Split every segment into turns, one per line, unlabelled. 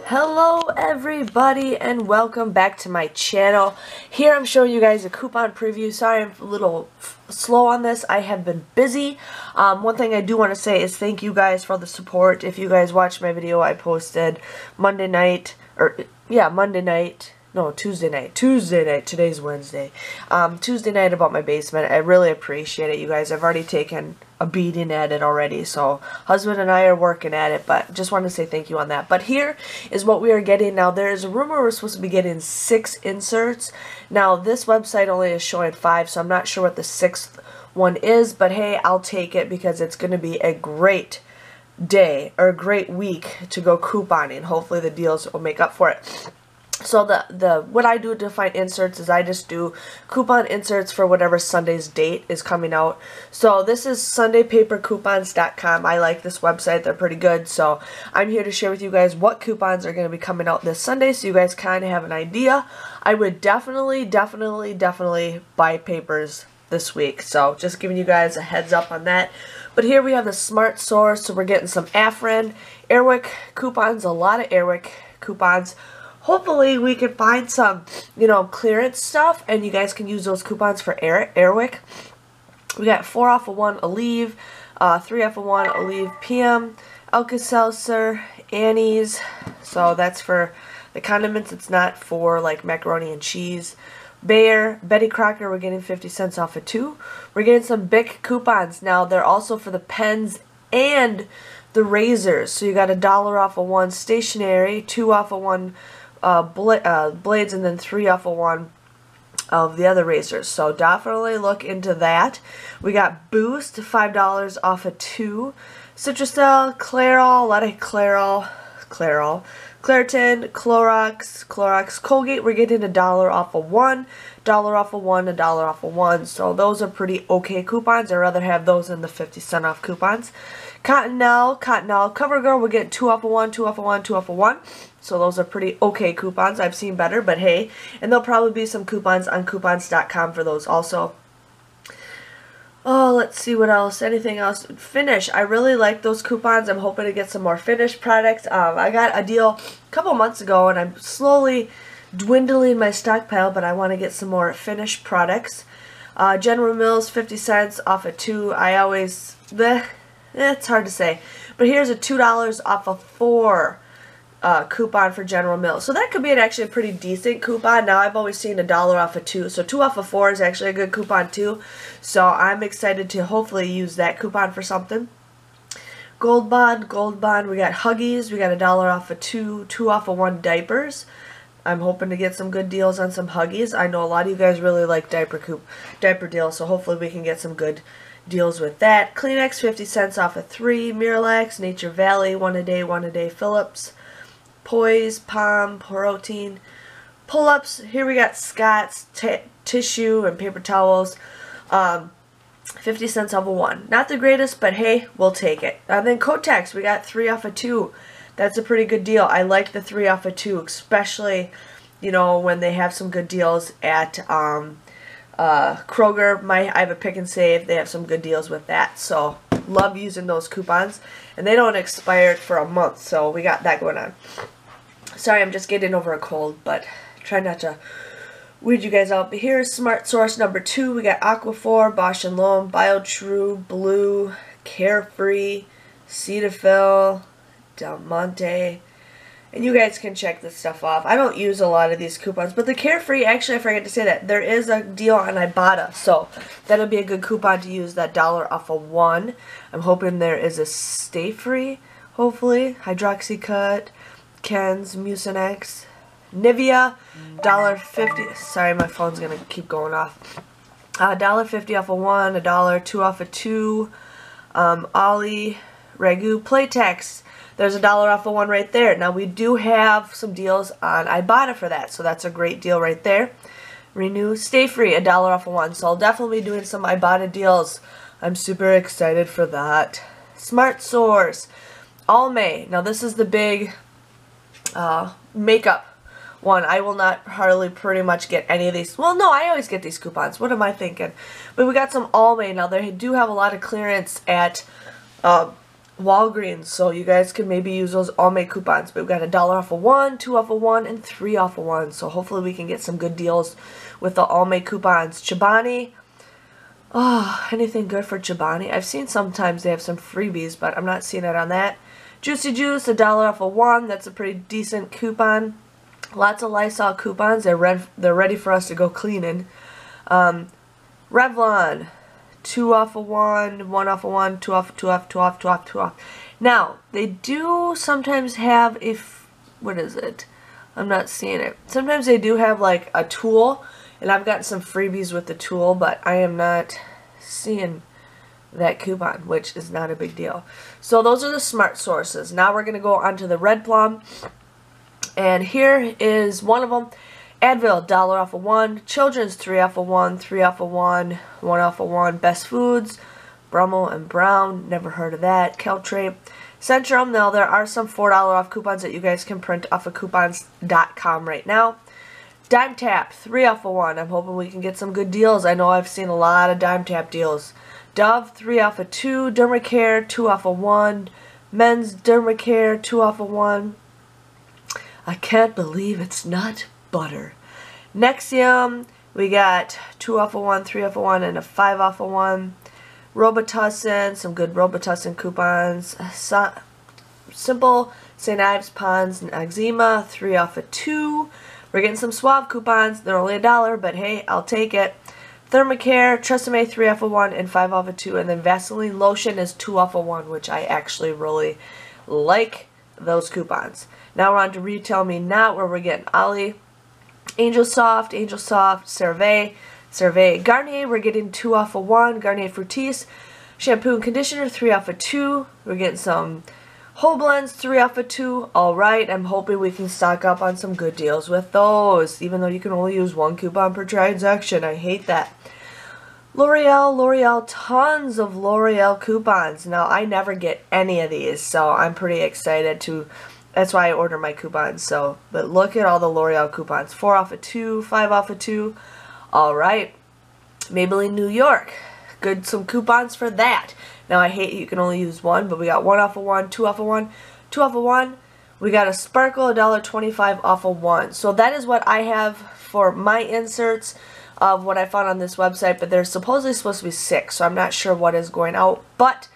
Hello everybody and welcome back to my channel. Here I'm showing you guys a coupon preview. Sorry I'm a little slow on this. I have been busy. One thing I do want to say is thank you guys for the support. If you guys watched my video I posted Monday night, Tuesday night, today's Wednesday, Tuesday night about my basement. I really appreciate it, you guys. I've already taken a beating at it already, so husband and I are working at it, but just want to say thank you on that. But here is what we are getting. Now there is a rumor we're supposed to be getting 6 inserts. Now this website only is showing 5, so I'm not sure what the 6th one is, but hey, I'll take it because it's going to be a great day or a great week to go couponing. Hopefully the deals will make up for it. So what I do to find inserts is I just do coupon inserts for whatever Sunday's date is coming out. So this is SundayPaperCoupons.com. I like this website. They're pretty good. So I'm here to share with you guys what coupons are going to be coming out this Sunday so you guys kind of have an idea. I would definitely buy papers this week. So just giving you guys a heads up on that. But here we have the Smart Source. So we're getting some Afrin, Airwick coupons, a lot of Airwick coupons. Hopefully we can find some, clearance stuff, and you guys can use those coupons for Airwick. We got 4 off of 1 Aleve, 3 off of 1 Aleve PM, Alka-Seltzer, Annie's. So that's for the condiments. It's not for like macaroni and cheese. Bayer, Betty Crocker, we're getting 50 cents off of 2. We're getting some Bic coupons. Now they're also for the pens and the razors. So you got $1 off of 1 stationery, 2 off of 1 blades, and then 3 off of 1 of the other razors. So definitely look into that. We got Boost, $5 off of 2. Citrustel, Clairol, a lot of Clairol, Claritin, Clorox, Colgate, we're getting $1 off of 1, $1 off of 1, $1 off of 1. So those are pretty okay coupons. I'd rather have those than the 50-cent off coupons. Cottonelle, CoverGirl, we're getting 2 off of 1, 2 off of 1, 2 off of 1. So those are pretty okay coupons. I've seen better, but hey. And there'll probably be some coupons on coupons.com for those also. Oh, let's see what else. Anything else? Finish. I really like those coupons. I'm hoping to get some more Finish products. I got a deal a couple months ago, and I'm slowly dwindling my stockpile, but I want to get some more Finish products. General Mills, 50 cents off of 2. It's hard to say. But here's a $2 off of 4 coupon for General Mills. So that could be actually a pretty decent coupon. Now I've always seen $1 off of 2. So 2 off of 4 is actually a good coupon too. So I'm excited to hopefully use that coupon for something. Gold Bond, we got Huggies. We got $1 off of 2, 2 off of 1 diapers. I'm hoping to get some good deals on some Huggies. I know a lot of you guys really like diaper deals, so hopefully we can get some good deals with that. Kleenex, 50 cents off of 3. Miralax, Nature Valley, 1 a day, Phillips. Poise, Palm, Protein. Pull-ups, here we got Scott's, tissue, and paper towels. 50 cents off of 1. Not the greatest, but hey, we'll take it. And then Kotex, we got 3 off of 2. That's a pretty good deal. I like the 3 off of 2, especially, when they have some good deals at Kroger. I have a Pick and Save. They have some good deals with that. So, love using those coupons. And they don't expire for a month, so we got that going on. Sorry, I'm just getting over a cold, but try not to weird you guys out. But here's Smart Source number 2. We got Aquaphor, Bosch & Lomb, BioTrue, Blue, Carefree, Cetaphil, Del Monte. And you guys can check this stuff off. I don't use a lot of these coupons, but the Carefree, actually I forgot to say that, there is a deal on Ibotta, so that'll be a good coupon to use, that $1 off of 1. I'm hoping there is a Stay Free, hopefully, Hydroxycut, Ken's, Mucinex, Nivea, $1.50, sorry my phone's going to keep going off, $1.50 off of 1, $1, 2 off of 2, Ollie, Ragu, Playtex. There's $1 off of 1 right there. Now we do have some deals on Ibotta for that, so that's a great deal right there. Renew, Stay Free, $1 off of 1. So I'll definitely be doing some Ibotta deals. I'm super excited for that. Smart Source, Almay. Now this is the big makeup one. I will not hardly pretty much get any of these. Well, no, I always get these coupons. What am I thinking? But we got some Almay. Now they do have a lot of clearance at Walgreens, so you guys can maybe use those all May coupons. But we've got $1 off of one, 2 off of one, and 3 off of one. So hopefully we can get some good deals with the all May coupons. Chobani. Oh, anything good for Chobani? I've seen sometimes they have some freebies, but I'm not seeing it on that. Juicy Juice, $1 off of one. That's a pretty decent coupon. Lots of Lysol coupons. They're ready for us to go cleaning. Revlon, 2 off of one, 1 off of one, 2 off, 2 off, 2 off, 2 off, 2 off. Now, they do sometimes have a, what is it? I'm not seeing it. Sometimes they do have like a tool, and I've gotten some freebies with the tool, but I am not seeing that coupon, which is not a big deal. So those are the smart sources. Now we're going to go on to the Red Plum, and here is one of them. Advil, $1 off of one. Children's, 3 off of one, 3 off of one, 1 off of one. Best Foods, Brummel and Brown, never heard of that. Caltrate. Centrum, now there are some $4 off coupons that you guys can print off of coupons.com right now. Dime Tap, 3 off of one. I'm hoping we can get some good deals. I know I've seen a lot of Dime Tap deals. Dove, 3 off of 2. Dermacare, 2 off of 1. Men's Dermacare, 2 off of 1. I can't believe it's not butter. Nexium, we got 2 off of 1, 3 off of 1, and a 5 off of 1. Robitussin, some good Robitussin coupons. Simple St. Ives Ponds and Eczema, 3 off of 2. We're getting some Suave coupons. They're only $1, but hey, I'll take it. Thermacare, Tresemme, 3 off of 1 and 5 off of 2. And then Vaseline Lotion is 2 off of 1, which I actually really like those coupons. Now we're on to Retail Me Not, where we're getting Ollie, Angel Soft, CeraVe, Garnier, we're getting 2 off of 1, Garnier Fructis, shampoo and conditioner, 3 off of 2, we're getting some whole blends, 3 off of 2, alright, I'm hoping we can stock up on some good deals with those, even though you can only use 1 coupon per transaction, I hate that. L'Oreal, tons of L'Oreal coupons. Now, I never get any of these, so I'm pretty excited to, that's why I order my coupons, so, but look at all the L'Oreal coupons, 4 off of 2, 5 off of 2, alright. Maybelline New York, good, some coupons for that. Now, I hate you can only use 1, but we got 1 off of 1, 2 off of 1, 2 off of 1, we got a Sparkle, $1.25 off of 1, so that is what I have for my inserts of what I found on this website, but there's supposedly supposed to be 6, so I'm not sure what is going out, but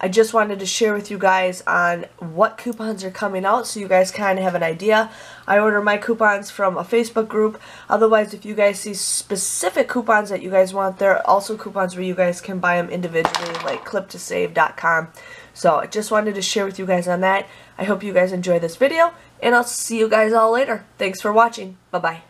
I just wanted to share with you guys on what coupons are coming out so you guys kind of have an idea. I order my coupons from a Facebook group. Otherwise, if you guys see specific coupons that you guys want, there are also coupons where you guys can buy them individually, like clip2save.com. So I just wanted to share with you guys on that. I hope you guys enjoy this video, and I'll see you guys all later. Thanks for watching. Bye-bye.